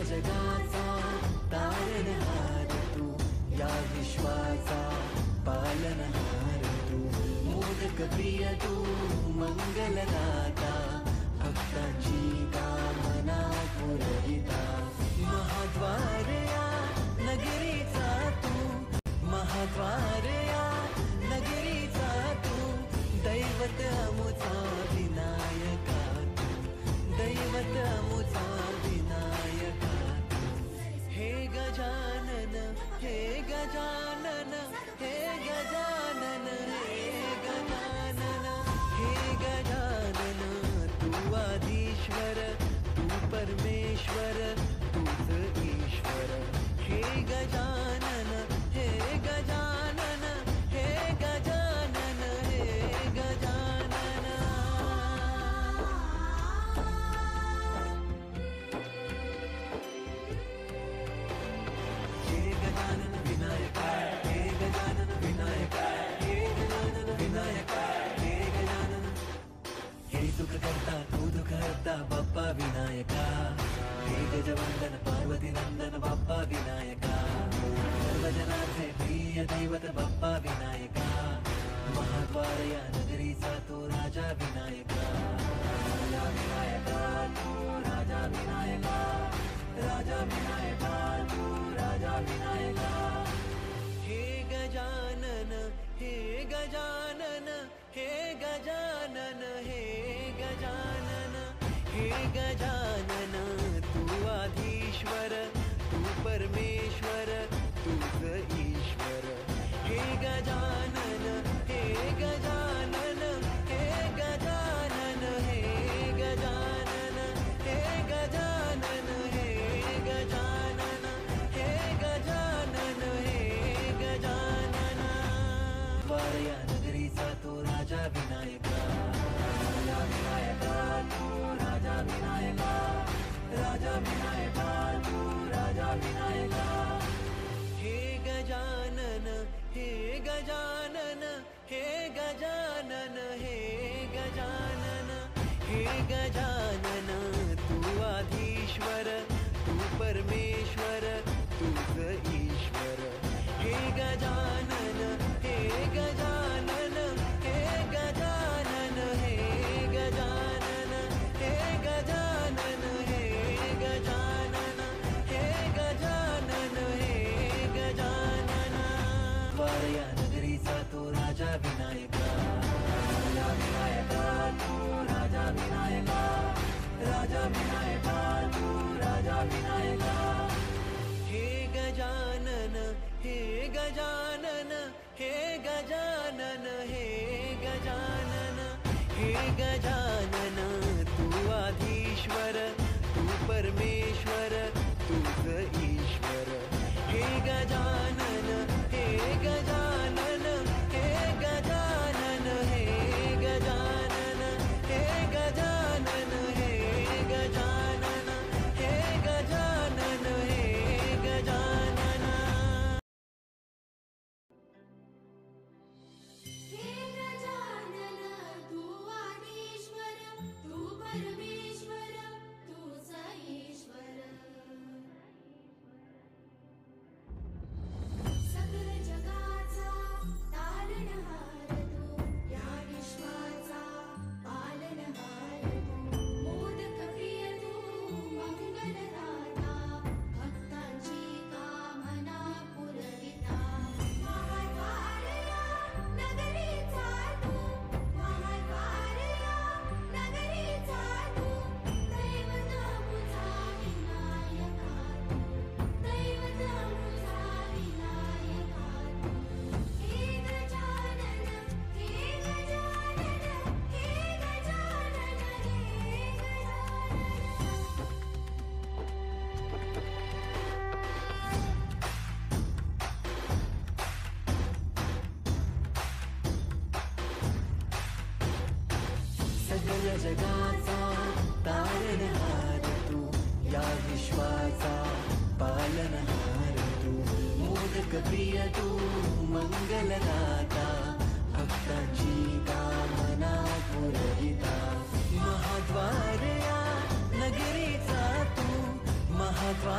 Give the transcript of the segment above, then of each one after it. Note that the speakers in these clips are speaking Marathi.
जगाचा तारणहार तू, या विश्वाचा पालनहार तू, मोदक प्रिय तू, मंगलदाता, भक्तांची कामना पुरविता, महाद्वार या नगरीचा तू, महाद्वार या नगरीचा तू, दैवत अमुचा विनायका तू, दैवत अमुचा विनायका तू, हे गजानन, हे गजानन, हे गजानन, हे गजानन, हे गजानन, तू आधीश्वर, तू परमेश्वर, तूच ईश्वर, हे गजानन, हे गजानन, हे गजानन, हे गजानन. हे गजानन विनायका, हे गजानन विनायका, हे गजानन विनायका, हे गजानन, हे सुख करता तू दुःख हरता बाप्पा विनायका, हे गजवंदन पार्वती नंदन बाप्पा विनायका, सर्वजनांचे प्रिय दैवत बाप्पा विनायका, महाद्वार या नगरीचा तो राजा विनायका, राजा विनायका तू, राजा विनायका, राजा विनायका तू, राजा विनायका, हे गजानन, हे गजानन, हे गजानन, हे गजानन, हे गजानन, तू आधीश्वर, तू परमेश्वर, तूच ईश्वर, हे गजानन, हे गजानन, हे गजानन, हे गजानन, हे गजानन, हे गजानन, हे गजानन, हे गजानन. वारया नगरीचा तो राजा विनायका, राजा विनायका तू, राजा विनायका, राजा विनायका तू, राजा विनायका, हे गजानन, हे गजानन, हे गजानन, हे गजानन, हे गजानन, तू आधीश्वर, तू परमेश्वर, तूच ईश्वर, हे गजानन, हे गजानन, हे गजानन, हे गजानन, हे गजानन, हे गजानन, हे गजानन, हे गजानन. वारया नगरीचा तो राजा विनायका, राजा विनायका तू, राजा विनायका, राजा विनायका तू, राजा विनायका, हे गजानन, हे गजानन, हे गजानन, हे गजानन, हे गजानन, तू आधीश्वर, तू परमेश्वर, तूच ईश्वर, हे गजानन, हे गजानन, हे गजानन, हे गजानन, हे गजानन, हे गजानन, हे गजानन, हे गजानन. हे गजानन, तू आधीश्वर, तू परमेश्वर, तूच ईश्वर, सकल जगाचा तारणहार तू, या विश्वाचा पालनहार तू, मोदक प्रिय तू, मंगलदाता, भक्तांची कामना पुरविता, महाद्वार या नगरीचा तू, महाद्वार या नगरीचा तू, दैवत अमुचा विनायका तू, दैवत अमुचा विनायका तू, हे गजानन, हे गजानन, हे गजानन, हे सगळ्या जगाचा तारणहार तू, या विश्वाचा पालनहार तू, मोदक प्रिय तू, मंगलदाता, भक्तांची कामना पुरविता, महाद्वार या नगरीचा तू, महाद्वार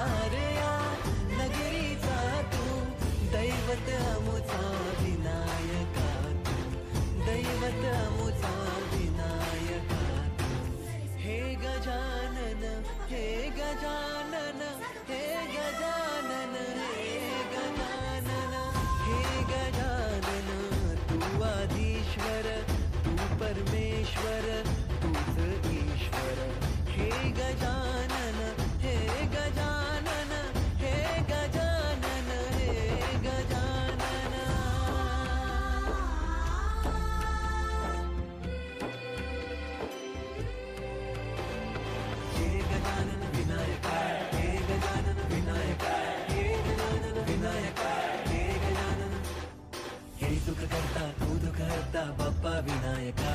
विनायका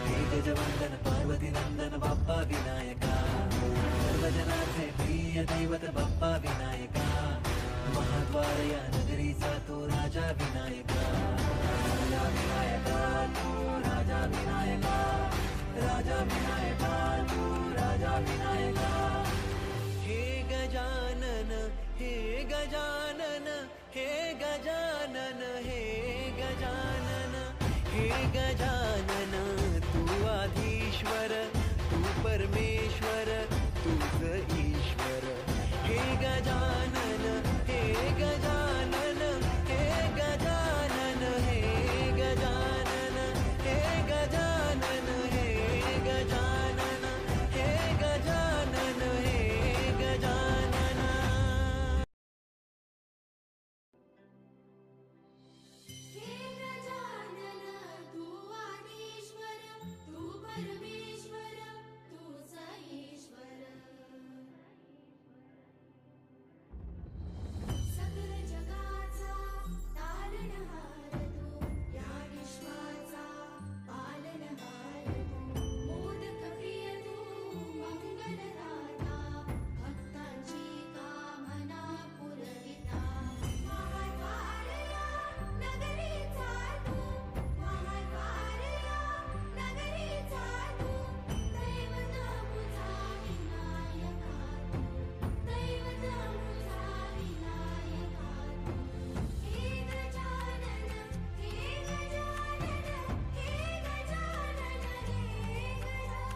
हे गजवंदन पार्वती नंदन बाप्पा विनायका सर्वजनांचे प्रिय दैवत बाप्पा विनायका महाद्वार या नगरीचा तो राजा विनायका राजा विनायका तू राजा विनायका राजा विनायका तू राजा विनायका हे गजानन हे गजानन हे गजानन हे गजानन हे गजानन तू आधीश्वर तू परमेश्वर तूच ईश्वर हे गजानन हे गजानन हे गजानन हे गजानन हे गजानन हे गजानन हे गजानन हे गजानन हे गजानन तू आदिश्वर तू परमेश्वर तूच ईश्वर सकल जगाचा तारणहार तू या विश्वाचा पालनहार तू मोदक प्रिय तू मंगलदाता भक्तांची कामना पुरविता महाद्वार या नगरीचा तू महाद्वार या नगरीचा तू दैवत मुझा विनायका तू दैवत मुझा विनायका तू हे गजानन हे गजानन हे गजानन हे गजानन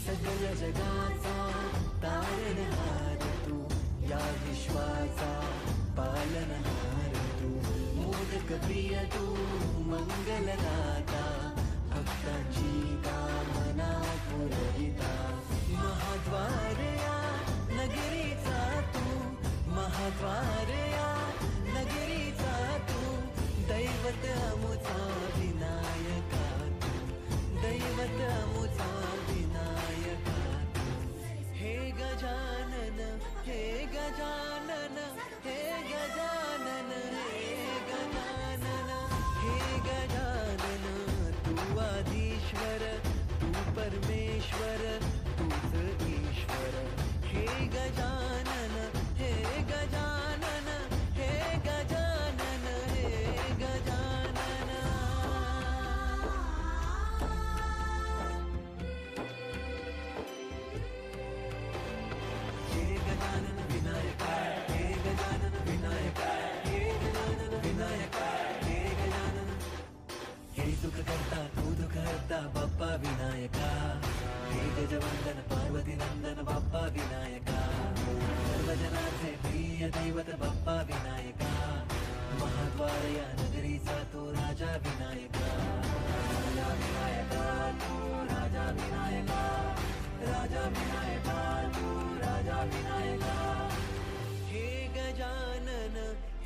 सगळ्या जगाचा तारणहार तू या विश्वाचा पालनहार तू मोदक प्रिय तू मंगलदाता भक्तांची कामना पुरविता महाद्वार या नगरीचा तू महाद्वार या नगरीचा तू दैवत अमुचा विनायका तू दैवत अमुचा विनायका तू हे गजानन हे गजानन हे गजानन हे गजानन हे गजानन तू आधीश्वर तू परमेश्वर तूच ईश्वर हे गजानन हे गजानन हे गजानन हे गजानन हे गजानन विनायका हे गजानन विनायका हे गजानन विनायका हे गजानन हे सुख करता तू दुःख हरता बाप्पा विनायका हे गजवंदन पार्वती नंदन बाप्पा विनायका सर्वजनांचे प्रिय दैवत बाप्पा विनायका महाद्वार या नगरीचा तो राजा विनायका राजा विनायका तू राजा विनायका राजा विनायका तू राजा विनायका हे गजानन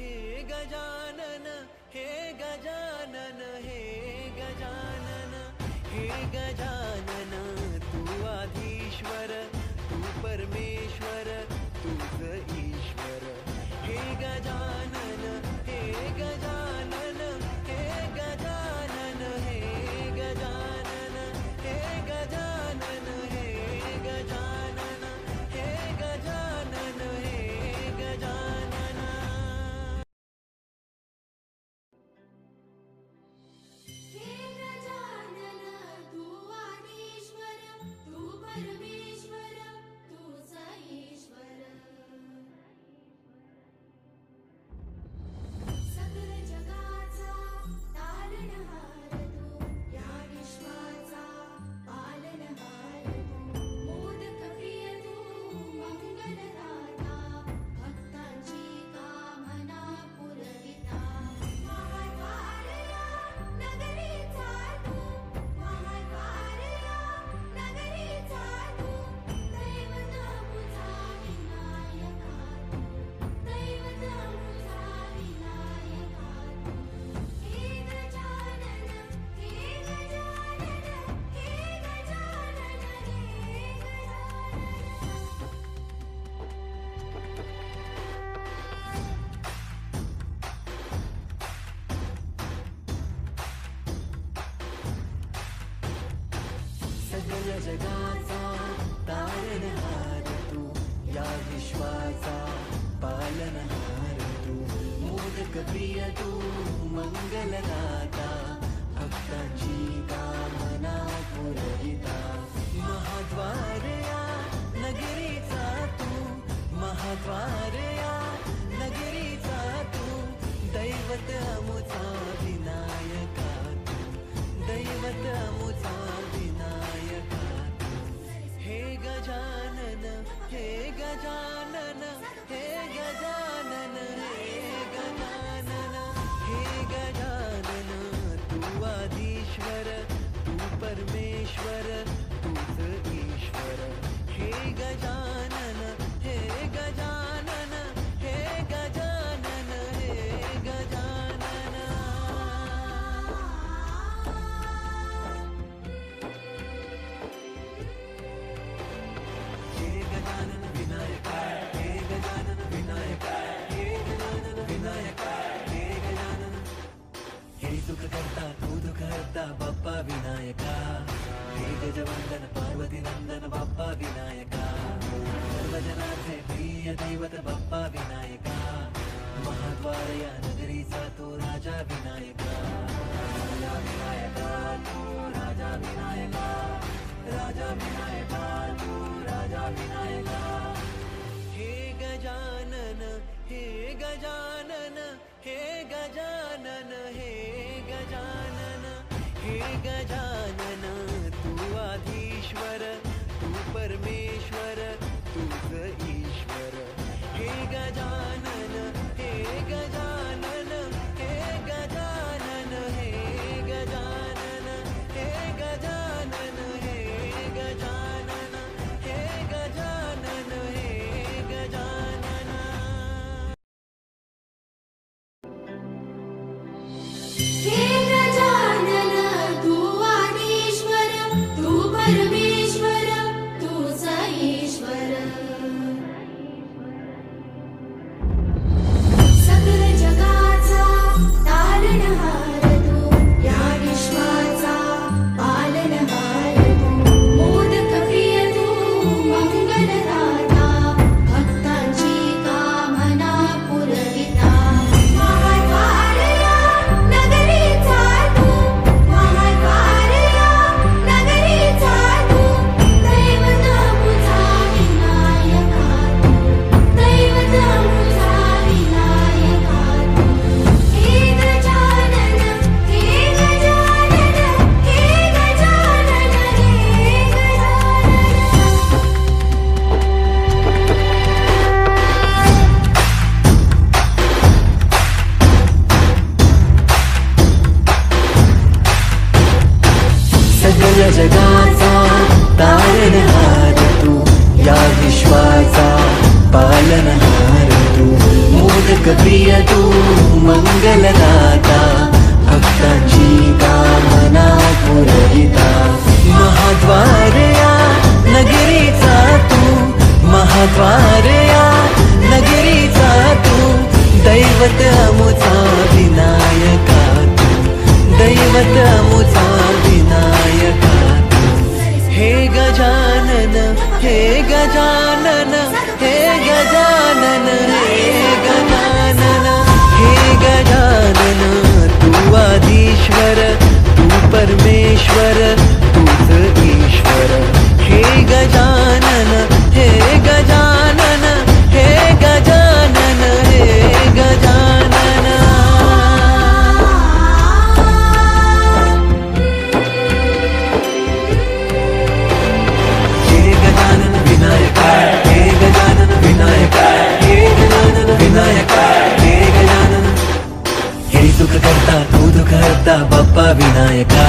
हे गजानन हे गजानन हे गजानन हे गजानन तू आधीश्वर तू परमेश्वर तूच ईश्वर हे गजानन हे गजानन हे गजानन हे गजानन हे गजानन हे गजानन हे गजानन हे गजानन हे गजानन तू सगळ्या जगाचा तारणहार तू, या विश्वाचा पालनहार तू, मोदक प्रिय तू, मंगलदाता, भक्तांची कामना पुरविता, महाद्वार या नगरीचा तू, महाद्वार या नगरीचा तू, दैवत अमुचा विनायका तू, दैवत अमुचा विनायका तू, हे गजानन, हे गजानन, हे गजानन, हे गजानन, हे गजानन, तू आदिश्वर, तू परमेश्वर, तूच ईश्वर, हे गजानन, हे गजानन, हे गजानन, हे गजानन. हे गजानन विनायका, हे गजानन विनायका, हे गजानन विनायका, हे गजानन. हे सुख करता तू दुःख हरता बाप्पा विनायका, हे गजवंदन पार्वती नंदन बाप्पा विनायका, सर्वजनाचे प्रिय दैवत बाप्पा विनायका, महाद्वार या नगरीचा तो राजा विनायका, राजा विनायका तू, राजा विनायका, राजा विनायका तू, राजा विनायका. हे गजानन, हे गजानन, हे गजानन, हे गजानन, हे गजानन, तू आधीश्वर, तू परमेश्वर, तूच ईश्वर, हे गजानन, हे गजानन, हे गजानन, हे गजानन, हे गजानन, हे गजानन, हे गजानन, हे गजानन. हे गजानन, तू आदिश्वर, तू परमेश्वर, तूच ईश्वर, सकल जगाचा तारणहार तू, या विश्वाचा पालनहार तू, मोदक प्रिय तू, मंगलदाता, भक्तांची कामना पुरविता, महाद्वार या नगरीचा तू, महाद्वार या नगरीचा तू, दैवत अमुचा विनायका तू, दैवत अमुचा विनायका तू, हे गजानन, हे गजानन, हे गजानन, हे सगळ्या जगाचा तारणहार तू, या विश्वाचा पालनहार तू, मोदक प्रिय तू, मंगलदाता, भक्तांची कामना पुरविता, महाद्वार या नगरीचा तू, महाद्वार या नगरीचा तू, दैवत अमुचा विनायका तू, दैवत अमुचा विनायका तू, हे गजानन, हे गजानन, हे गजानन, हे गजानन, हे गजानन, तू आदिश्वर, तू परमेश्वर, तूच ईश्वर, हे गजानन, हे गजानन, हे गजानन, हे गजानन. हे गजानन विनायका, हे गजानन विनायका, हे गजानन विनायका, हे गजानन. हे सुख करता तू दुःख हरता बाप्पा विनायका,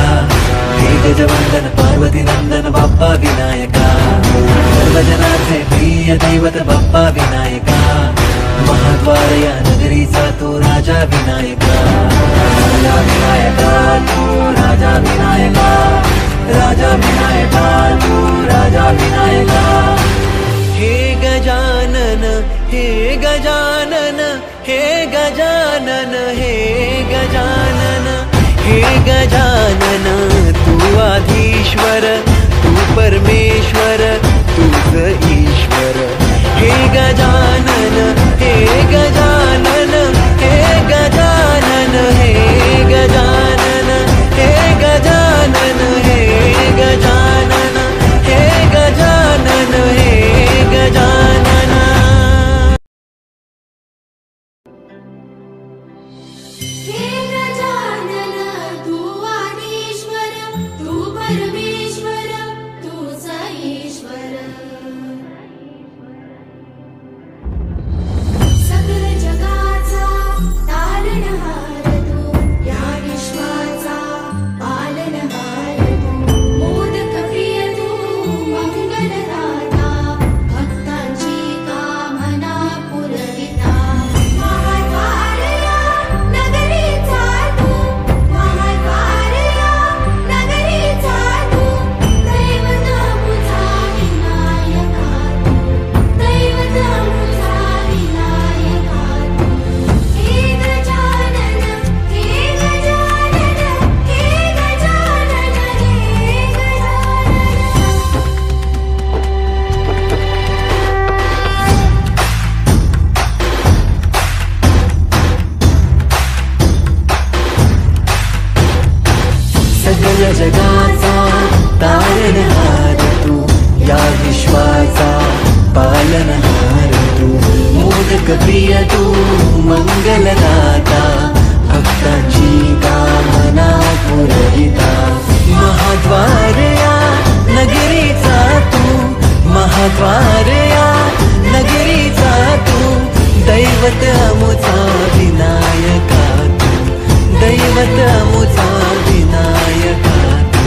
हे गजवंदन पार्वती नंदन बाप्पा विनायका, सर्वजनाचे प्रिय दैवत बाप्पा विनायका, महाद्वार या नगरीचा तो राजा विनायका, राजा विनायका तू, राजा विनायका, राजा विनायका तू, राजा विनायका. हे गजानन, हे गजानन, हे गजानन, हे गजानन, हे गजानन, तू आधीश्वर, तू परमेश्वर तूच ईश्वर. हे गजानन हे गजानन हे गजानन हे गजानन हे गजानन हे गजानन हे गजानन हे गजानन. हे गजानन तू आदिश्वर तू परमेश्वर तूच ईश्वर. सकल जगाचा तारणहार तू या विश्वाचा पालनहार तू. मोदक प्रिय तू मंगलदाता भक्तांची कामना पुरविता. महाद्वार या नगरीचा तू महाद्वार या नगरीचा तू. दैवत मुझा विनायका तू दैवत मुझा विनायका तू. हे गजानन हे गजानन हे गजानन हे सगळ जगाचा तारणहार तू या विश्वाचा पालनहार तू. मोदक प्रिय तू मंगलदाता भक्तांची कामना पुरविता. महाद्वार या नगरीचा तू महाद्वार या नगरीचा तू. दैवत अमुचा विनायका तू दैवत अमुचा विनायका तू.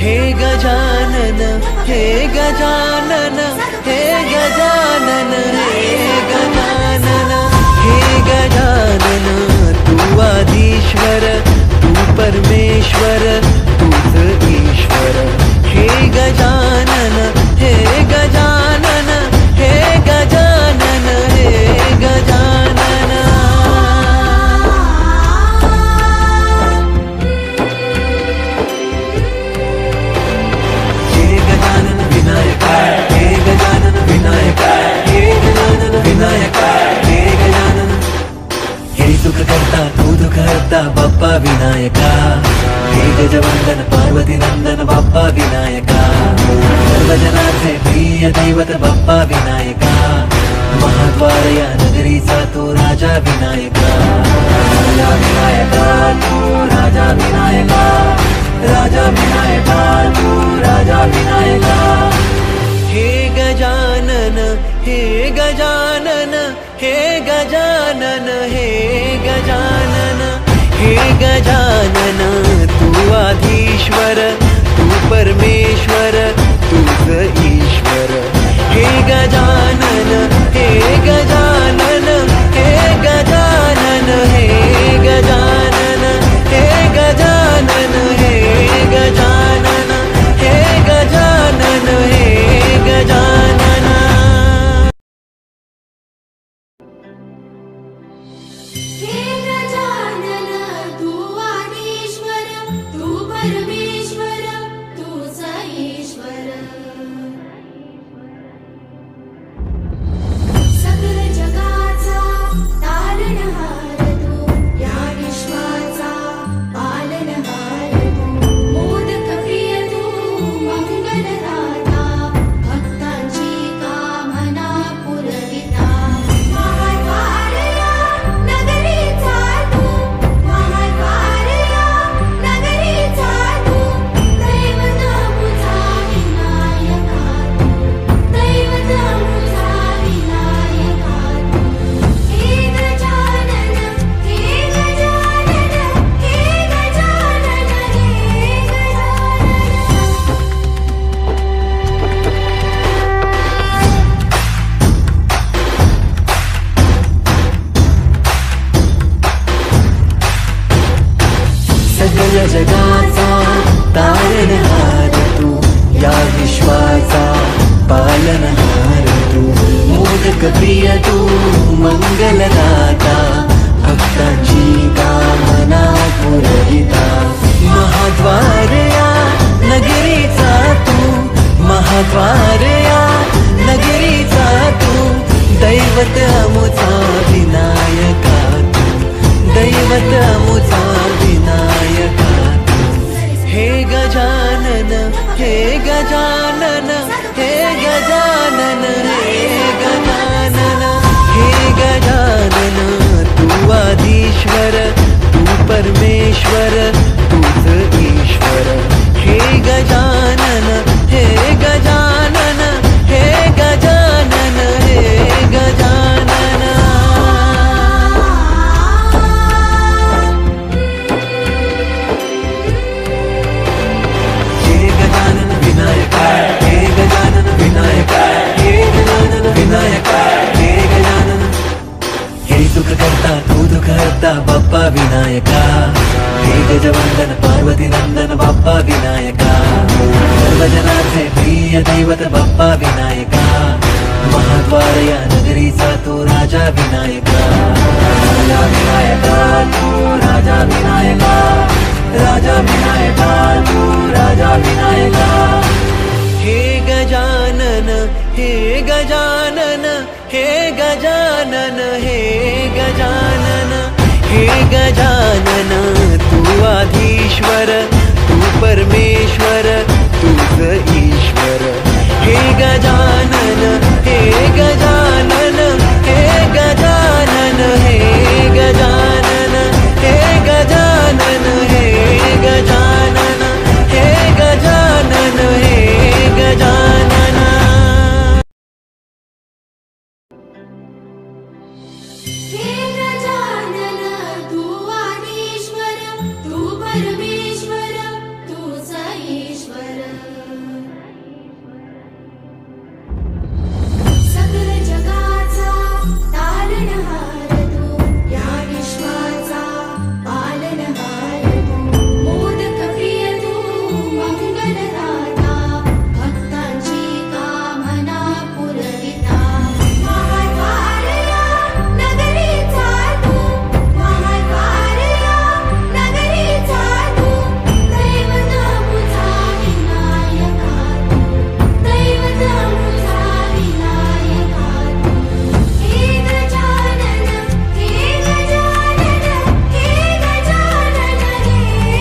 हे गजानन हे गजानन हे गजानन हे गजानन हे गजानन तू आदिश्वर तू परमेश्वर तूच ईश्वर. हे गजानन हे गजानन हे गजानन हे गजानन. हे गजानन विनायक हे गजानन विनायक हे गजानन विनायक हे गजानन. हे सुख करता तू दुःख हरता बाप्पा विनायका. हे गजवंदन पार्वती नंदन बाप्पा विनायका. सर्वजनाचे प्रिय दैवत बाप्पा विनायका. महाद्वार या नगरीचा तू राजा विनायका. राजा विनायका तू राजा विनायका. राजा विनायका तू राजा विनायका. हे गजानन हे गजानन हे गजानन हे गजानन हे गजानन तू आदिश्वर तू परमेश्वर तूच ईश्वर. हे गजानन हे गजानन हे गजानन हे गजानन हे गजानन हे गजानन हे गजानन हे गजानन. हे गजानन तू आदिश्वर तू परमेश्वर तूच ईश्वर. सकल जगाचा तारणहार तू या विश्वाचा पालनहार तू. मोदक प्रिय तू मंगलदाता भक्तांची कामना पुरविता. महाद्वार या नगरीचा तू महाद्वार या नगरीचा तू. दैवत मुझा विनायका तू दैवत मुझा विनायका तू. हे गजानन हे गजानन हे गजानन हे सगळ जगाचा तारणहार तू या विश्वाचा पालनहार तू. मोदक प्रिय तू मंगलदाता भक्तांची कामना पुरविता. महाद्वार या नगरीचा तू महाद्वार या नगरीचा तू दैवत अमुचा विनायका तू दैवत अमुचा विनायका तू हे गजानन हे गजानन हे गजानन हे गजानन हे गजानन तू आदिश्वर तू परमेश्वर तूच ईश्वर हे गजानन हे गजानन हे गजानन हे गजानन हे गजानन विनायका हे गजानन विनायका हे गजानन विनायका हे गजानन हे सुख करता तू दुःख हरता बाप्पा विनायका हे गजवंदन पार्वती नंदन बाप्पा विनायका सर्वजनार्थे प्रिय दैवत बाप्पा विनायका महाद्वार या नगरीचा तू राजा विनायका राजा विनायका तू राजा विनायका राजा विनायका तू राजा विनायका हे गजानन हे गजानन हे गजानन हे गजानन हे गजानन तू आधीश्वर तू परमेश्वर तूच ईश्वर हे गजानन हे गजानन हे गजानन हे गजानन हे गजानन हे गजानन हे गजानन हे गजानन हे गजानन तू आदिश्वर तू परमेश्वर तूच ईश्वर सकल जगाचा तारणहार तू या विश्वाचा पालनहार तू मोदक प्रिय तू मंगलदाता भक्तांची कामना पुरविता महाद्वार या नगरीचा तू महाद्वार या नगरीचा तू दैवत अमुचा विनायका तू दैवत अमुचा विनायका तू हे गजानन हे गजानन हे गजानन हे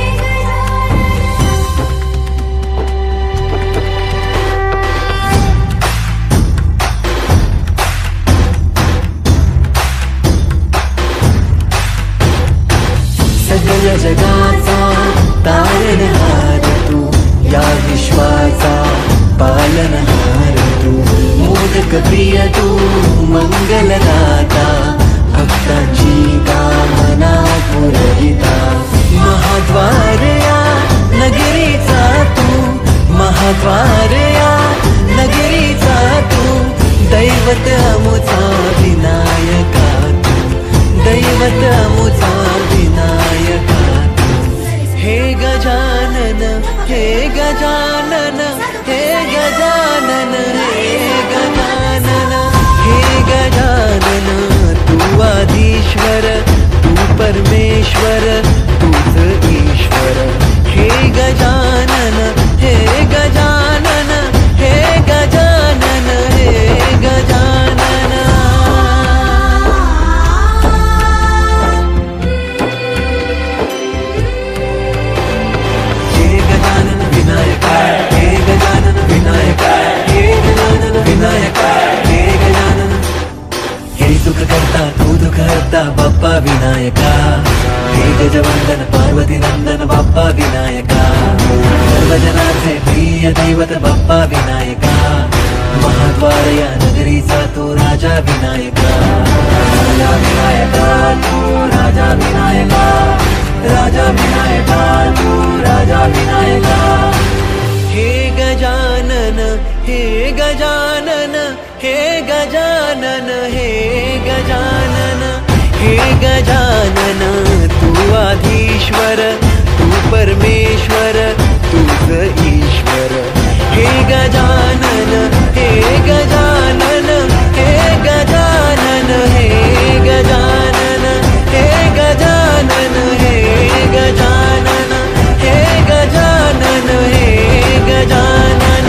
सगळ जगाचा तारणहार तू या विश्वाचा पालनहार तू मोदक प्रिय तू मंगलदाता भक्तांची कामना पुरविता महाद्वार या नगरीचा तू महाद्वार या नगरीचा तू दैवत अमुचा विनायका तू दैवत अमुचा विनायका तू हे गजानन हे गजानन हे गजानन हे गजानन हे गजानन तू आदिश्वर तू परमेश्वर तूच ईश्वर हे गजानन हे गजानन हे गजानन हे गजानन हे गजानन विनायका हे गजानन विनायका हे गजानन विनायका हे गजानन हे सुख करता तू दुःख हरता बाप्पा विनायका हे गजवंदन पार्वती नंदन बाप्पा विनायका सर्वजनार्थे प्रिय दैवत बाप्पा विनायका महाद्वार या नगरीचा तू राजा विनायका राजा विनायका तू राजा विनायका राजा विनायका तू राजा विनायका हे गजानन हे गजानन हे गजानन हे गजानन हे गजानन तू आधीश्वर तू परमेश्वर तूच ईश्वर हे गजानन हे गजानन हे गजानन हे गजानन हे गजानन हे गजानन हे गजानन हे गजानन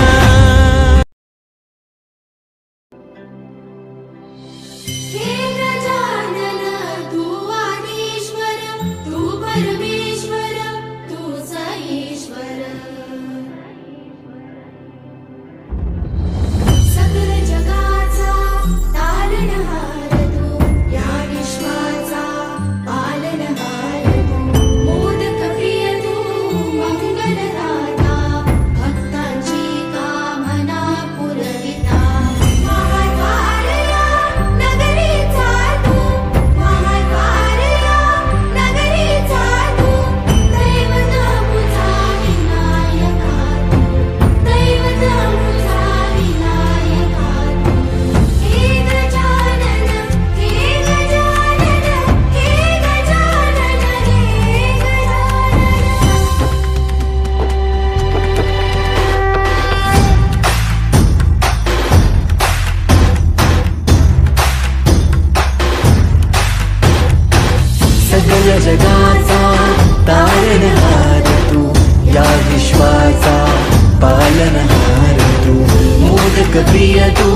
मोदक प्रिय तू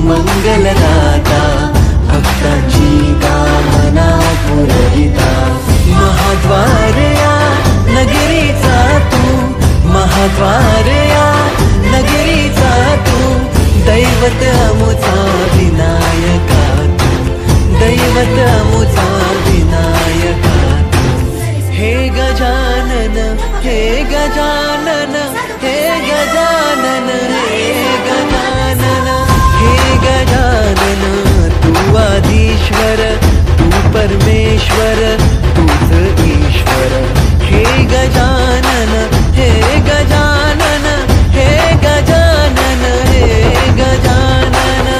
मंगलदाता भक्तांची कामना पुरविता महाद्वार या नगरीचा तू महाद्वार या नगरीचा तू दैवत अमुचा विनायका तू दैवत अमुचा विनायका तू हे गजानन हे गजानन हे गजानन हे गजानन हे गजानन तू आदिश्वर तू परमेश्वर तूच ईश्वर हे गजानन हे गजानन हे गजानन हे गजानन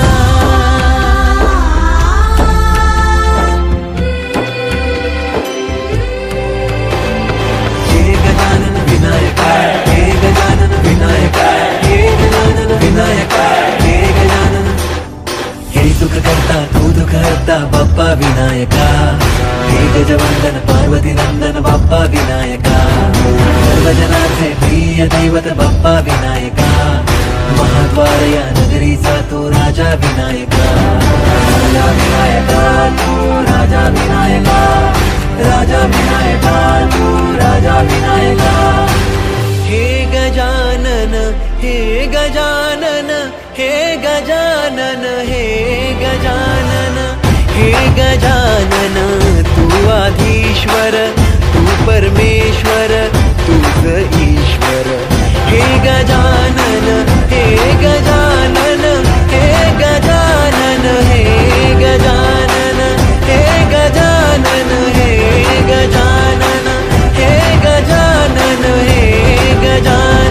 हे गजानन विनायका हे गजानन विनायका हे गजानन विनायका हे गजानन हे सुख करता तू दुःख हरता बाप्पा विनायका हे गजवंदन पार्वती नंदन बाप्पा विनायका सर्वजनांचे प्रिय दैवत बाप्पा विनायका महाद्वार या नगरीचा तू राजा विनायका राजा विनायका तू राजा विनायका राजा विनायका तू राजा विनायका हे गजानन हे गजानन हे गजानन हे गजानन हे गजानन तू आधीश्वर तू परमेश्वर तूच ईश्वर हे गजानन हे गजानन हे गजानन हे गजानन हे गजानन हे गजानन हे गजानन हे गजानन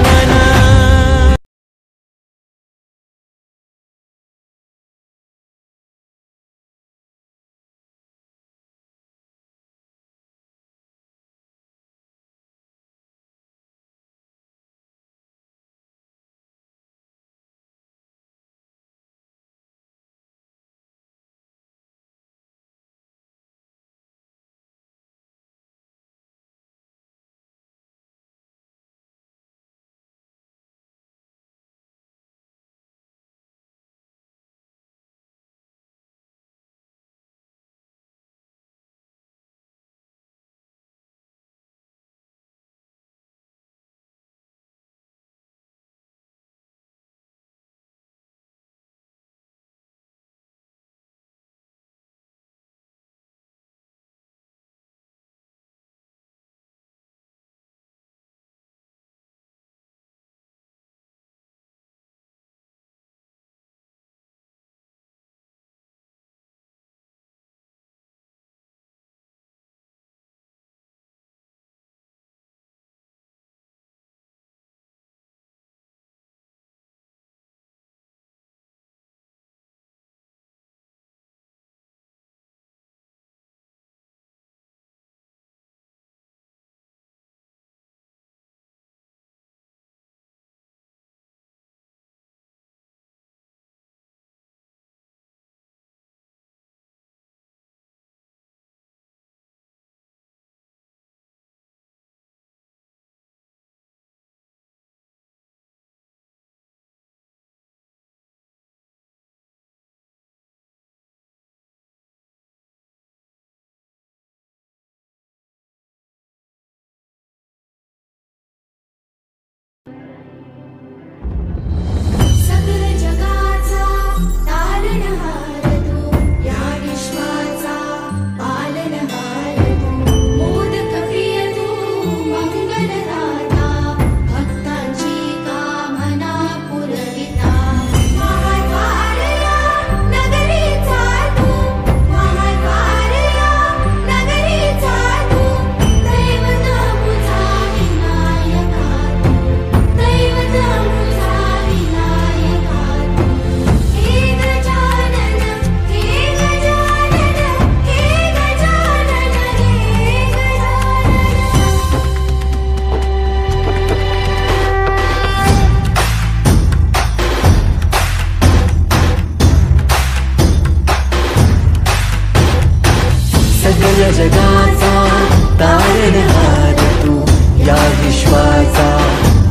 जगाचा तारणहार तू, या विश्वाचा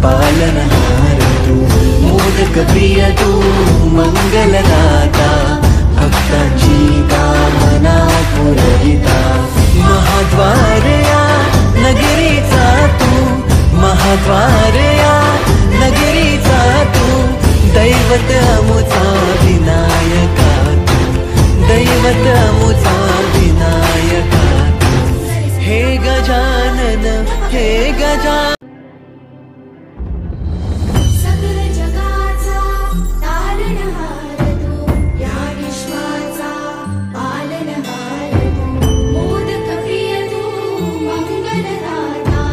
पालनहार तू, मोदक प्रिय तू मंगलदाता भक्तांची कामना पुरविता महाद्वार या नगरीचा तू महाद्वार या नगरीचा तू दैवत अमुचा विनायका तू दैवत अमुचा विनायका तू हे गजानन हे गजानन सकल जगाचा तारणहार तू या विश्वाचा पालनहार तू मोदक प्रिय तू मंगलदाता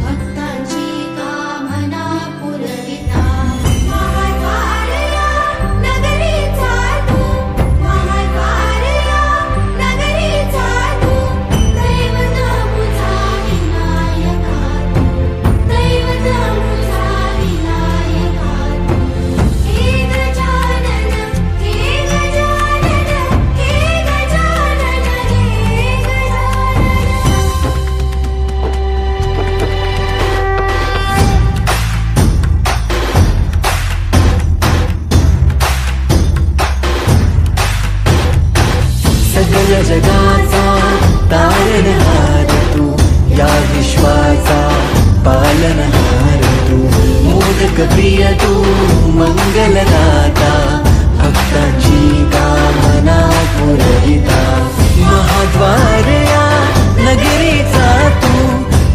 भक्तांची कामना पुरविता महाद्वार या नगरीचा तू महाद्वार या नगरीचा तू दैवत अमुचा विनायका तू दैवत अमुचा विनायका तू हे गजानन हे गजानन हे गजानन हे गजानन सकल जगाचा तारणहार तू या विश्वाचा पालनहार तू मोदक प्रिय तू मंगलदाता भक्तांची कामना पुरविता महाद्वार या नगरीचा तू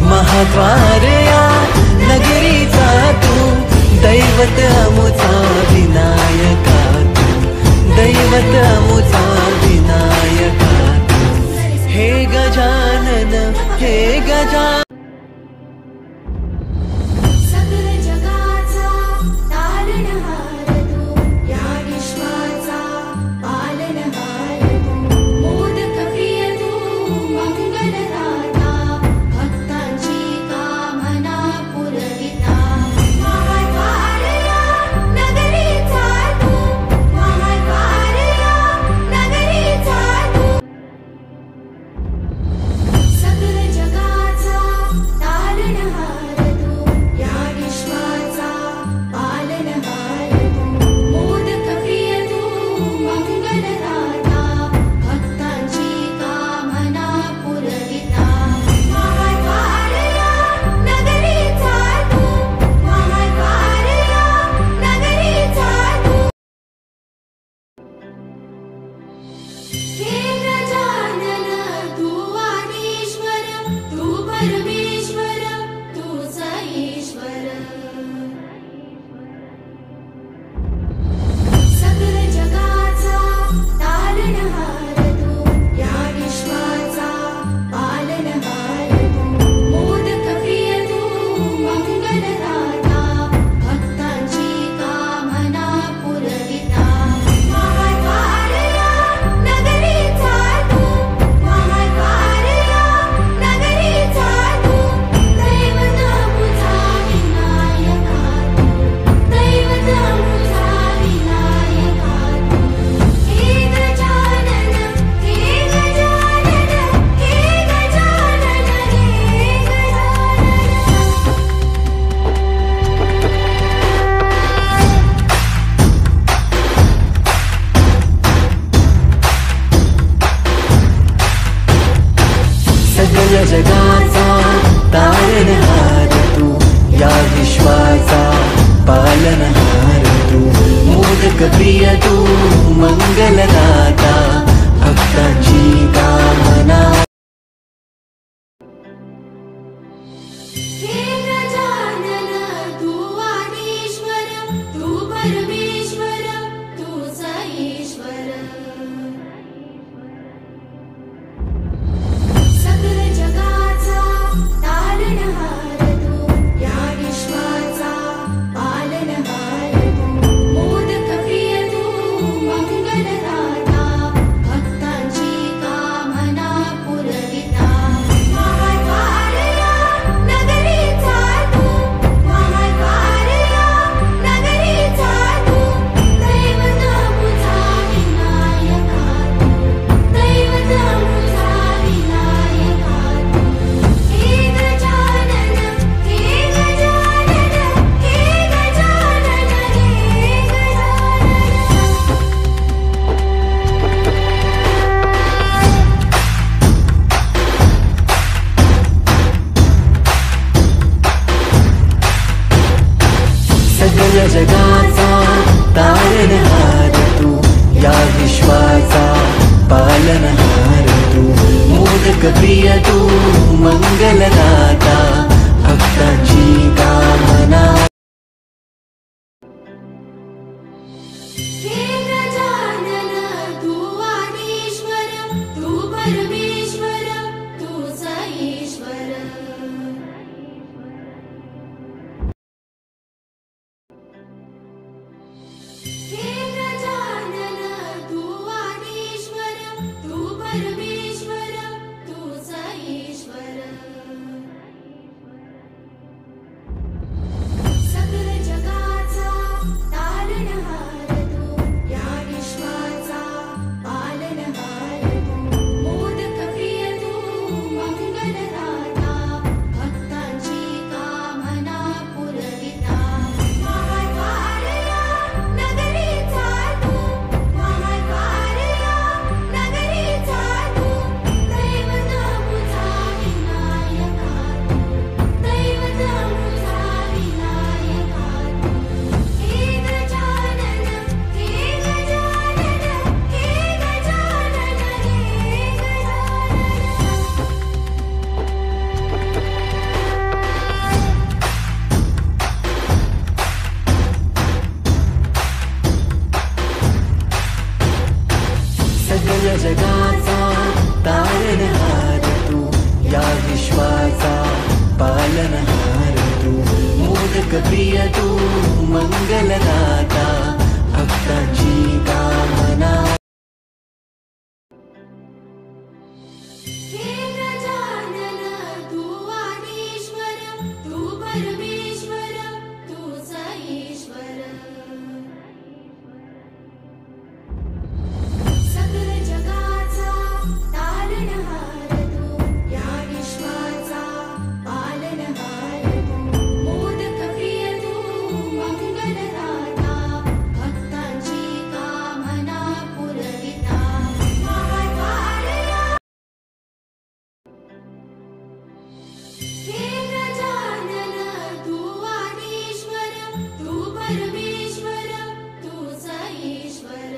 महाद्वार या नगरीचा तू दैवत अमुचा विनायका तू दैवत अमुचा विनायका तू हे गजानन हे गजानन सकल जगाचा तारणहार तू या विश्वाचा पालनहार तू मोदक प्रिय तू मंगलदाता भक्तांची कामना पुरविता महाद्वार या नगरीचा तू महाद्वार या नगरीचा तू सकल जगाचा तारणहार तू या विश्वाचा पालनहार तू मोदक प्रिय तू मंगलदाता भक्तांची कामना पुरविता महाद्वार या नगरीचा तू महाद्वार या नगरीचा तू हे गजानन तू आदिश्वर तू परमेश्वर तूच ईश्वर सकल जगाचा तारणहार तू या विश्वाचा पालनहार तू मोदक प्रिय तू मंगलदाता भक्तांची कामना पुरविता महाद्वार या नगरीचा तू महाद्वार या नगरीचा तू दैवत अमुचा विनायका तू दैवत अमुचा विनायका तू हे गजानन हे गजानन हे गजानन हे सकल जगाचा तारणहार तू या विश्वाचा पालनहार तू मोदक प्रिय तू मंगलदाता भक्तांची कामना हे गजानन तू आदिश्वर तू परमेश्वर तूच ईश्वर सकल जगाचा तारणहार तू या विश्वाचा पालनहार तू मोदक प्रिय तू मंगलदाता भक्तांची जगाचा तारणहार तू, या विश्वाचा पालनहार तू, मोदक प्रिय तू, मंगलदाता, भक्तांची कामना। हे गजानन तू आदिश्वर, तू परमेश्वर, तूच ईश्वर। हे गजानन तू आदिश्वर, तू परमेश्वर, तूच ईश्वर। सकल जगाचा तारणहार तू, या विश्वाचा पालनहार तू, मोदक प्रिय तू, मंगलदाता, भक्तांची कामना पुरविता। महाद्वारया नगरीचा तू, महाद्वारया नगरीचा तू, दैवत मुझा विनायका तू, दैवत मुझा विनायका तू। हे गजानन, हे गजानन, हे गजानन, हे गजानन। सकल जगाचा तारणहार तू, या विश्वाचा पालनहार तू, मोदक प्रिय तू, मंगलदाता, भक्तांची कामना। हे गजानन तू आदिश्वर, तू परमेश्वर, तूच ईश्वर। सकल जगाचा तारणहार तू, या विश्वाचा पालनहार तू, मोदक प्रिय तू, मंगलदाता, भक्तांची कामना पुरविता। महाद्वारया हे गजानन तू आदिश्वर, तू परमेश्वर, तूच ईश्वर।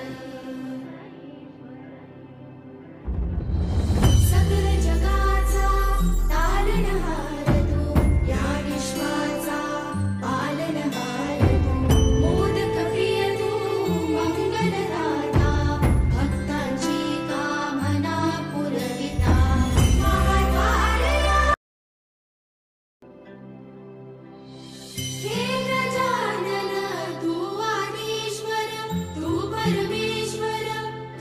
सकल जगाचा तारणहार तू, या विश्वाचा पालनहार तू, मोदक प्रिय तू, मंगलदाता, भक्तांची कामना पुरविता। महाद्वारया हे गजानन तू आदिश्वर, तू परमेश्वर,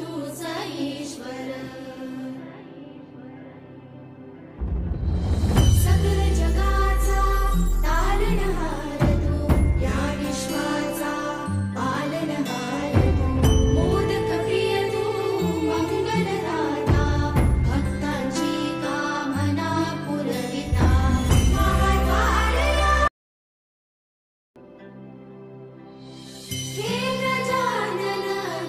तूच ईश्वर। सकल जगाचा तारणहार तू, या विश्वाचा पालनहार तू, मोदक प्रिय तू, मंगलदाता, भक्तांची कामना पुरविता। महाद्वारया हे गजानन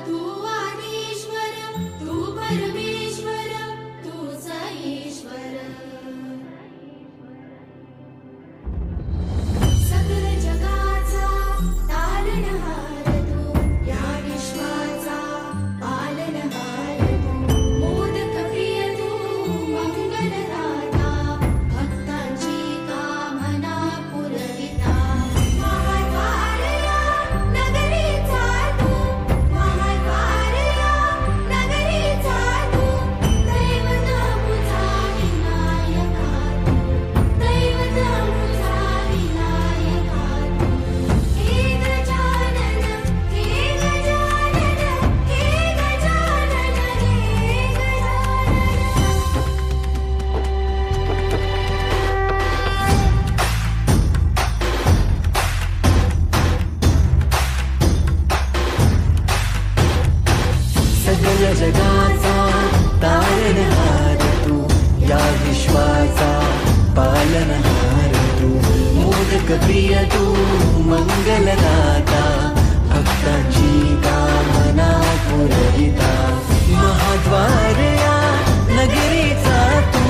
तू आदिश्वर, तू परमेश्वर, तूच ईश्वर। सकल जगाचा तारणहार तू, या विश्वाचा पालनहार तू, मोदक प्रिय तू, मंगलदाता, भक्तांची कामना पुरविता। महाद्वारया नगरीचा तू, महाद्वारया नगरीचा तू, दैवत मुझा विनायका तू, दैवत मुझा विनायका तू। हे गजानन, हे गजानन, हे गजानन, हे सकल जगाचा तारणहार तू, या विश्वाचा पालनहार तू, मोदक प्रिय तू, मंगलदाता, भक्तांची कामना पुरविता। महाद्वारया नगरीचा तू,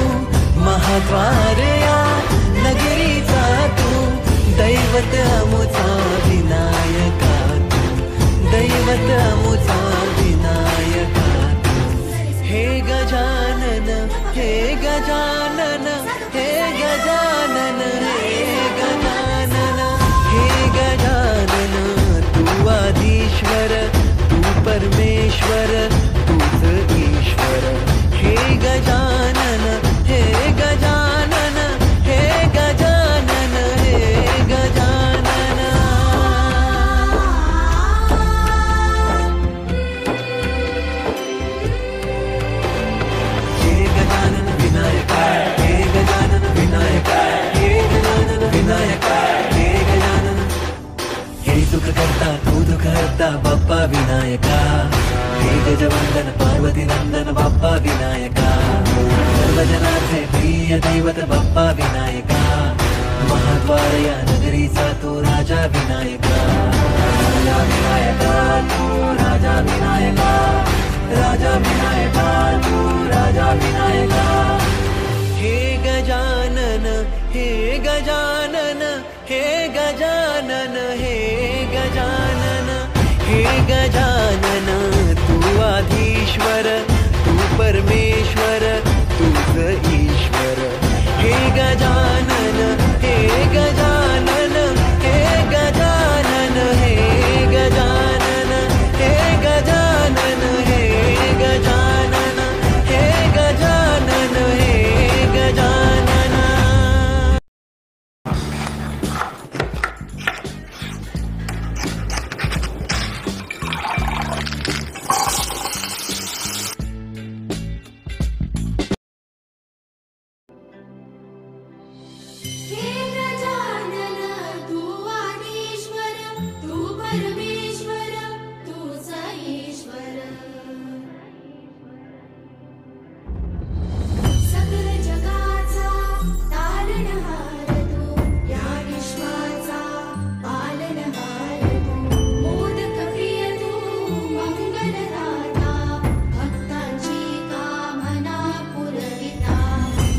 महाद्वारया नगरीचा तू, दैवत मुझा विनायक विनायका हे गजवंदन पार्वती नंदन बाप्पा विनायका सर्वजनांचे प्रिय दैवत बाप्पा विनायका महाद्वार या नगरीचा तू राजा विनायका राजा विनायका तू राजा विनायका राजा विनायका तू राजा विनायका हे गजानन हे गजानन हे गजानन हे गजानन हे गजानन तू आधीश्वर तू परमेश्वर तूच ईश्वर हे गजानन हे गजानन हे गजानन हे गजानन हे गजानन हे गजानन हे गजानन हे गजानन हे गजानन तू आदिश्वर तू परमेश्वर तूच ईश्वर सकल जगाचा तारणहार तू या विश्वाचा पालनहार तू मोदक प्रिय तू मंगलदाता भक्तांची कामना पुरविता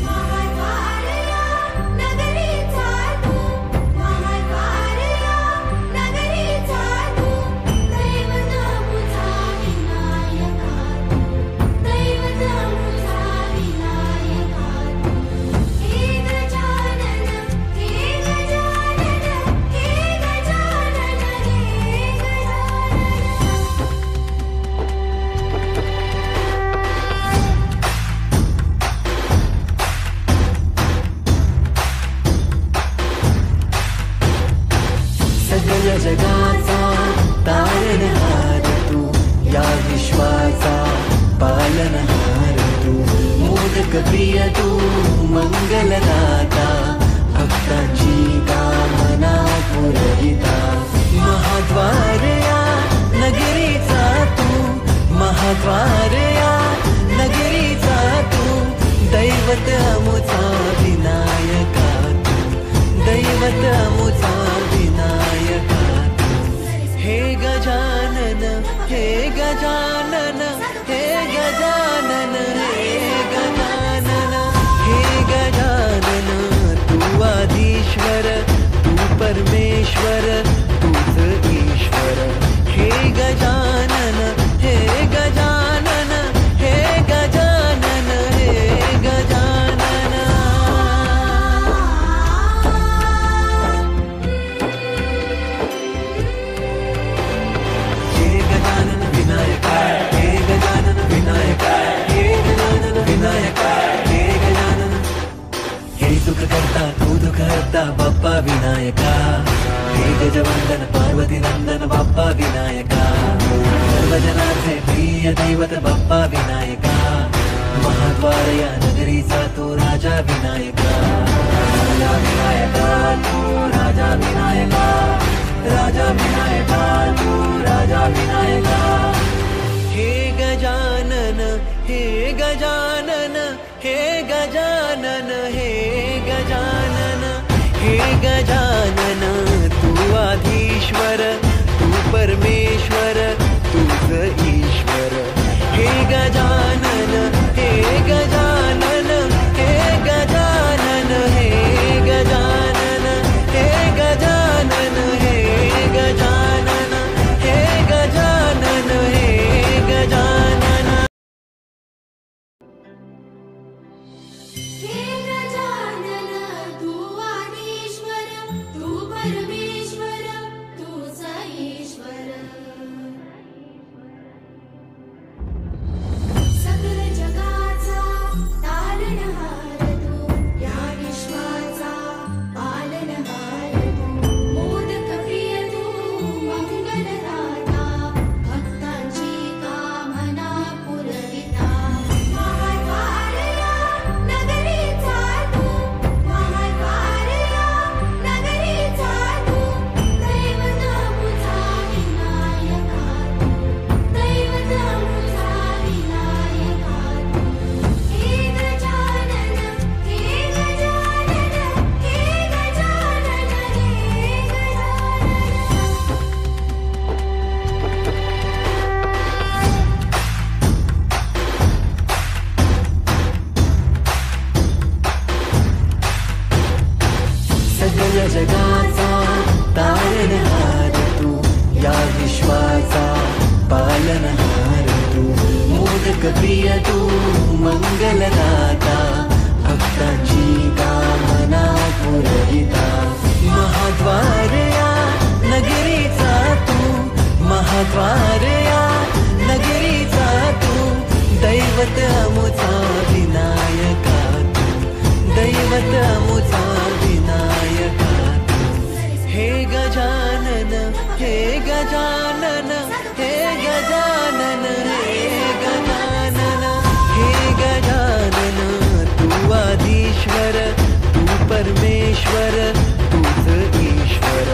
महाद्वारया नगरीचा तू महाद्वारया नगरीचा तू दैवत मुझा विनायका तू दैवत मुझा विनायका तू हे गजानन हे गजानन हे गजानन हे गजानन सगळ्या जगाचा तारणहार तू या विश्वाचा पालनहार तू मोदक प्रिय तू मंगलदाता भक्तांची कामना पुरविता महाद्वार या नगरीचा तू महाद्वार या नगरीचा तू दैवत अमुचा विनायका तू दैवत अमुचा विनायका हे गजानन हे गजानन हे गजानन हे गजानन हे गजानन तू आधीश्वर तू परमेश्वर तूच ईश्वर हे गजानन हे गजानन हे गजानन हे गजानन हे गजानन विनायका हे गजानन विनायका हे गजानन विनायका हे गजानन हे सुख करता तू दुःख हरता बाप्पा विनायका हे गजवंदन पार्वती नंदन बाप्पा विनायका सर्वजनांचे प्रिय दैवत बाप्पा विनायका महाद्वार या नगरीचा तू राजा विनायका राजा विनायका तू राजा विनायका राजा विनायका तू राजा विनायका हे गजानन हे गजानन हे गजानन हे गजानन हे गजानन तू आधीश्वर तू परमेश्वर तूच ईश्वर हे गजानन हे गजानन हे गजानन हे गजानन हे गजानन हे गजानन हे गजानन हे गजानन हे गजानन तू आदिश्वर तू परमेश्वर तूच ईश्वर मोदक प्रिय तू मंगलदाता भक्तांची कामना पुरविता महाद्वार या नगरीचा तू महाद्वार या नगरीचा तू दैवत अमुचा विनायका तू दैवत अमुचा विनायका हे गजानन हे गजानन हे गजानन हे गजानन हे गजानन तू आदिश्वर तू परमेश्वर तूच ईश्वर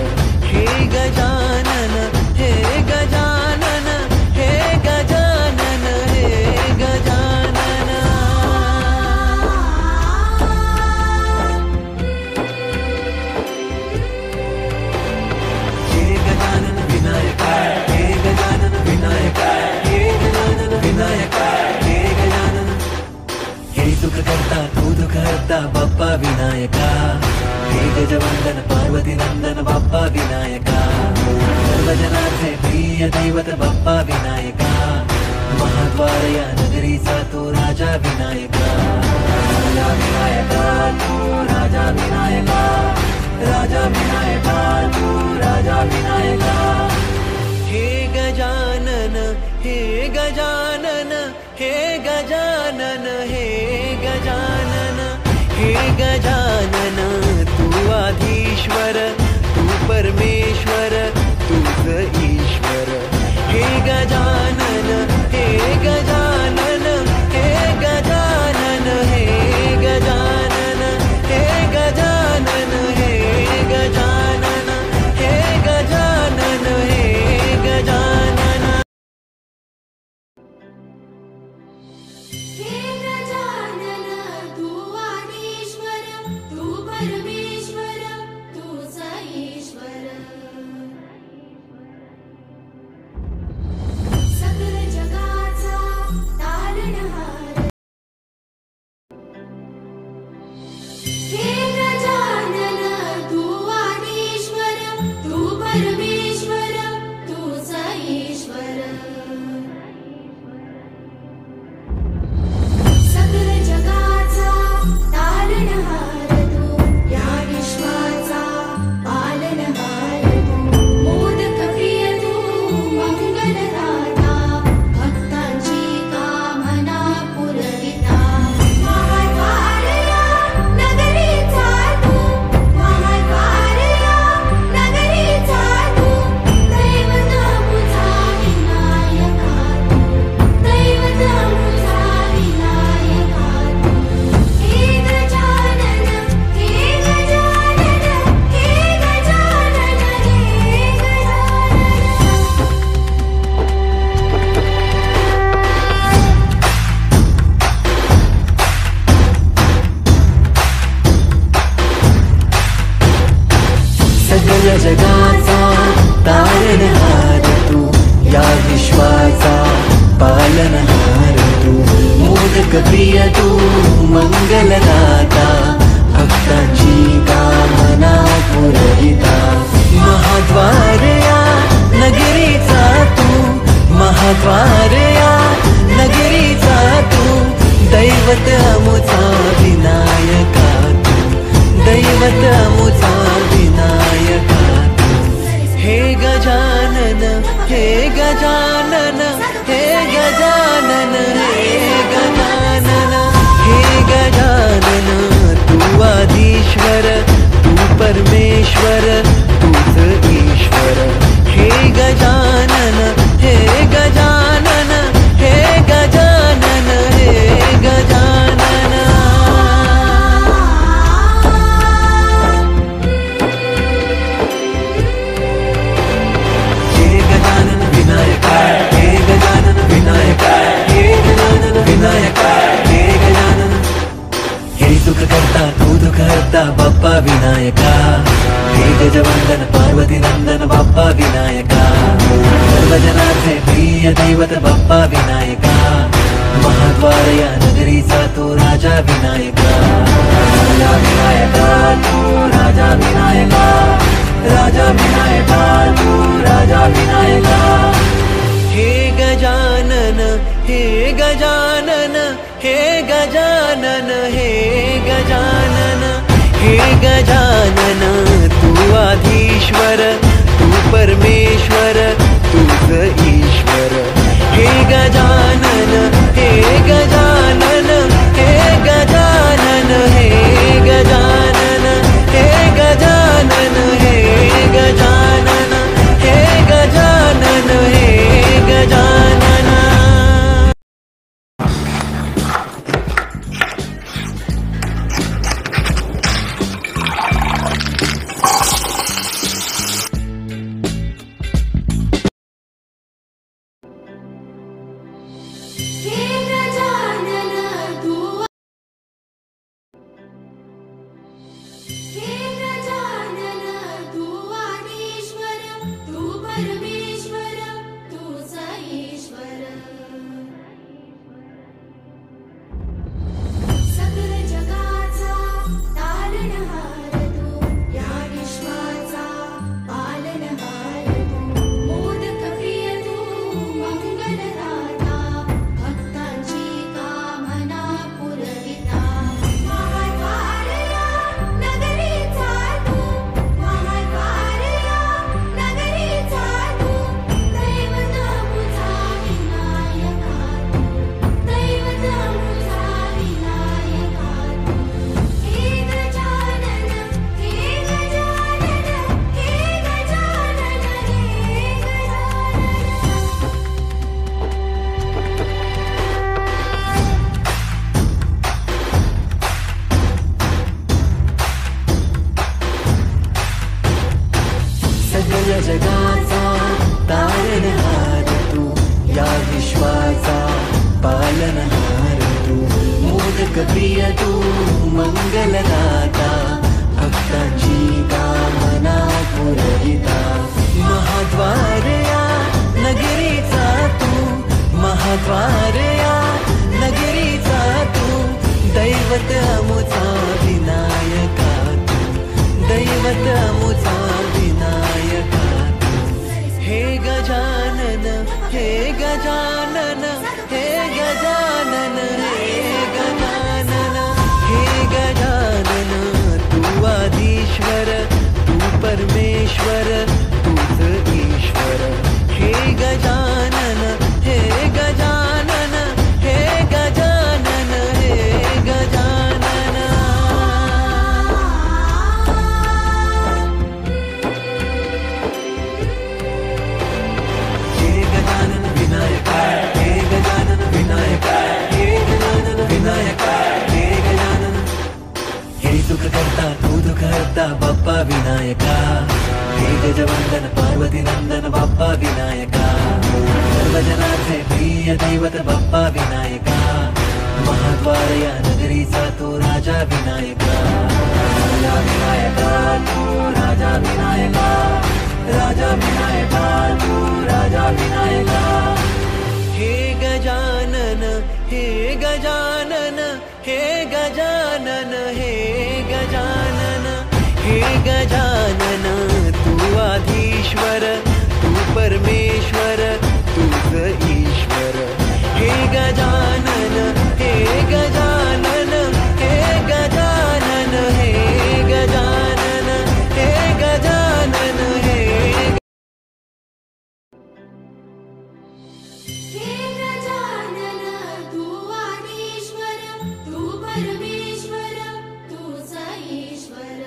हे गजानन हे गजानन हे गजानन हे गजानन हे गजानन विनायका हे गजानन विनायका हे गजानन विनायका हे गजानन हे सुख करता तू दुख हरता बाप्पा विनायका हे गजवंदन पार्वती नंदन बाप्पा विनायका सर्वजनांचे प्रिय दैवत बाप्पा विनायका महाद्वार या नगरीचा तू राजा विनायका राजा विनायका तू राजा विनायका राजा विनायका तू राजा विनायका हे गजानन हे गजानन हे गजानन हे गजानन हे गजानन तू आधीश्वर तू परमेश्वर तूच ईश्वर हे गजानन हे गजानन हे गजानन हे गजानन हे गजानन हे गजानन हे गजानन हे गजानन हे गजानन तू आदिश्वर तू परमेश्वर तूच ईश्वर सकल जगाचा तारणहार हे गजानन तू आदिश्वर तू परमेश्वर तूच ईश्वर सकल जगाचा तारणहार तू या विश्वाचा पालनहार तू मोदक प्रिय तू मंगलदाता भक्तांची कामना पुरविता महाद्वार या नगरीचा तू महाद्वार या नगरीचा तू दैवत अमुचा विनायका तू दैवत अमुचा विनायका तू हे गजानन हे गजानन हे गजानन हे गजानन सगळ जगाचा तारणहार तू या विश्वाचा पालनहार तू मोदक प्रिय तू मंगलदाता भक्तांची कामना पुरविता महाद्वार या नगरीचा तू महाद्वार या नगरीचा तू दैवत अमुचा विनायका तू दैवत अमुचा विनायका हे गजानन हे गजानन हे गजानन हे गजानन हे गजानन तू आदिश्वर तू परमेश्वर तूच ईश्वर हे गजानन हे गजानन हे गजानन हे गजानन हे गजानन विनायका हे गजानन विनायका हे गजानन विनायका हे गजानन हे सुख करता तू दुख हरता बाप्पा विनायका हे गजवंदन पार्वती नंदन बाप्पा विनायका सर्वजनांचे प्रिय दैवत बाप्पा विनायका महाद्वार या नगरीचा तू राजा विनायका राजा विनायका तू राजा विनायका राजा विनायका तू राजा विनायका हे गजानन हे गजानन हे गजानन हे गजानन हे गजानन तू आधीश्वर तू परमेश्वर तूच ईश्वर हे गजानन हे गजानन हे गजानन हे गजानन हे गजानन हे गजानन हे गजानन हे गजानन हे गजानन तू हे गजानन तू आदिश्वर तू परमेश्वर तूच ईश्वर सकल जगाचा तारणहार तू या विश्वाचा पालनहार तू मोदक प्रिय तू मंगलदाता भक्तांची कामना पुरविता महाद्वारया नगरीचा तू महाद्वारया नगरीचा तू दैवत मुझा विनायका तू दैवत मुझा विनायका तू हे गजानन हे गजानन हे गजानन हे गजानन सगळ जगाचा तारणहार तू या विश्वाचा पालनहार तू मोदक प्रिय तू मंगलदाता भक्तांची कामना पुरविता महाद्वारया नगरीचा तू महाद्वारया नगरीचा तू दैवत अमुचा विनायका तू दैवत अमुचा विनायका हे गजानन हे गजानन हे गजानन हे गजानन हे गजानन तू आधीश्वर तू परमेश्वर तूच ईश्वर हे गजानन हे गजानन हे गजानन हे गजानन हे गजानन विनायका हे गजानन विनायका हे गजानन विनायका हे गजानन हे सुख करता तू दुःख हरता बाप्पा विनायका हे गजवंदन पार्वती नंदन बाप्पा विनायका सर्वजनांचे प्रिय दैवत बाप्पा विनायका महाद्वारया नगरीचा तू राजा विनायका राजा विनायका तू राजा विनायका राजा विनायका तू राजा विनायका हे गजानन हे गजानन हे गजानन हे गजानन हे गजानन तू आधीश्वर तू परमेश्वर तूच ईश्वर हे गजानन हे गजानन हे गजानन हे गजानन हे गजानन हे हे गजानन तू आदिश्वर तू परमेश्वर तूच ईश्वर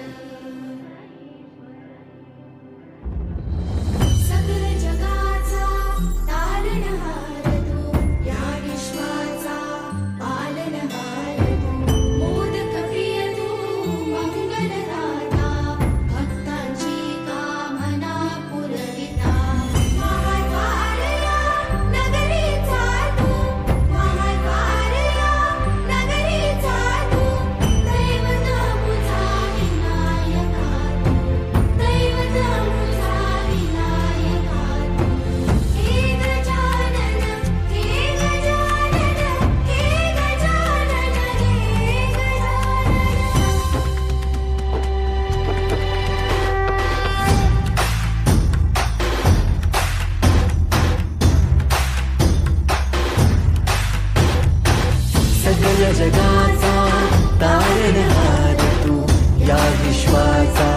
सगळ्या जगाचा तारणहार तू, या विश्वाचा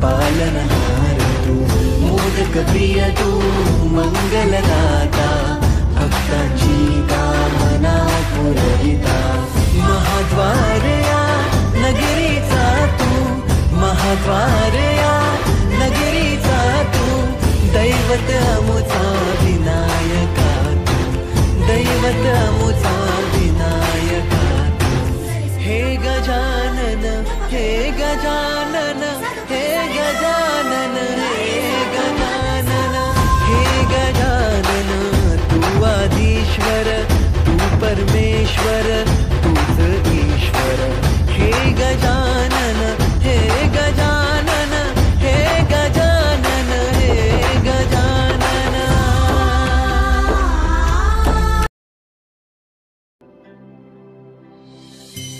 पालनहार तू, मोदक प्रिय तू, मंगलदाता, भक्तांची कामना पुरविता, महाद्वार या नगरीचा तू, महाद्वार या नगरीचा तू, दैवत अमुचा विनायका तू, दैवत अमुचा विनायका तू, हे गजानन, हे गजानन, हे गजानन, हे गजानन, हे गजानन, तू आदिश्वर, तू परमेश्वर, तूच ईश्वर, हे गजानन, हे गजानन, हे गजानन, हे गजानन.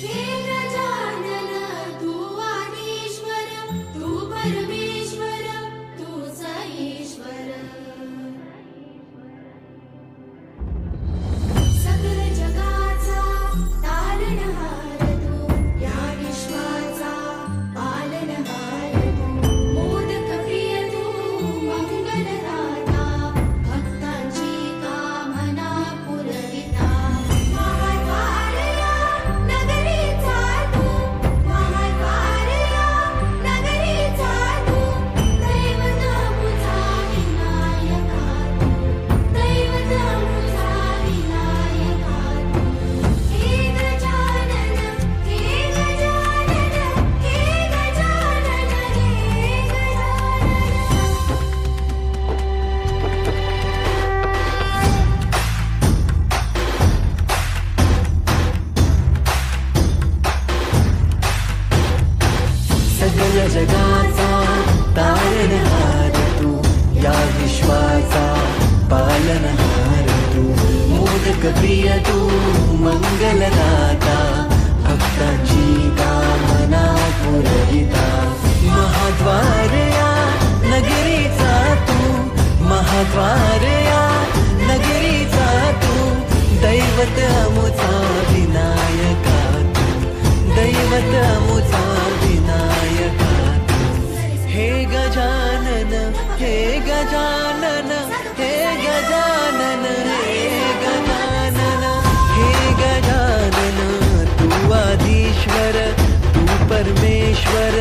हे गजानन तू आदिश्वर, तू परमेश्वर, तूच ईश्वर. सकल जगाचा तारणहार तू, या विश्वाचा पालनहार तू, मोदक प्रिय तू, मंगलदाता, भक्तांची कामना पुरविता, महाद्वार या नगरीचा तू, महाद्वार या नगरीचा तू, दैवत अमुचा विनायका तू, दैवत अमुचा विनायका तू. हे गजानन, हे गजानन, हे गजानन, हे गजानन. सगळ्या जगाचा तारणहार तू, या विश्वाचा पालनहार तू, मोदक प्रिय तू, मंगलदाता, भक्तांची कामना पुरविता, महाद्वार या नगरीचा तू, महाद्वार या नगरीचा तू, दैवत अमुचा विनायका तू, दैवत अमुचा विनायका तू, हे गजानन, हे गजानन, हे गजानन, हे गजानन, हे गजानन, तू आदिश्वर, तू परमेश्वर,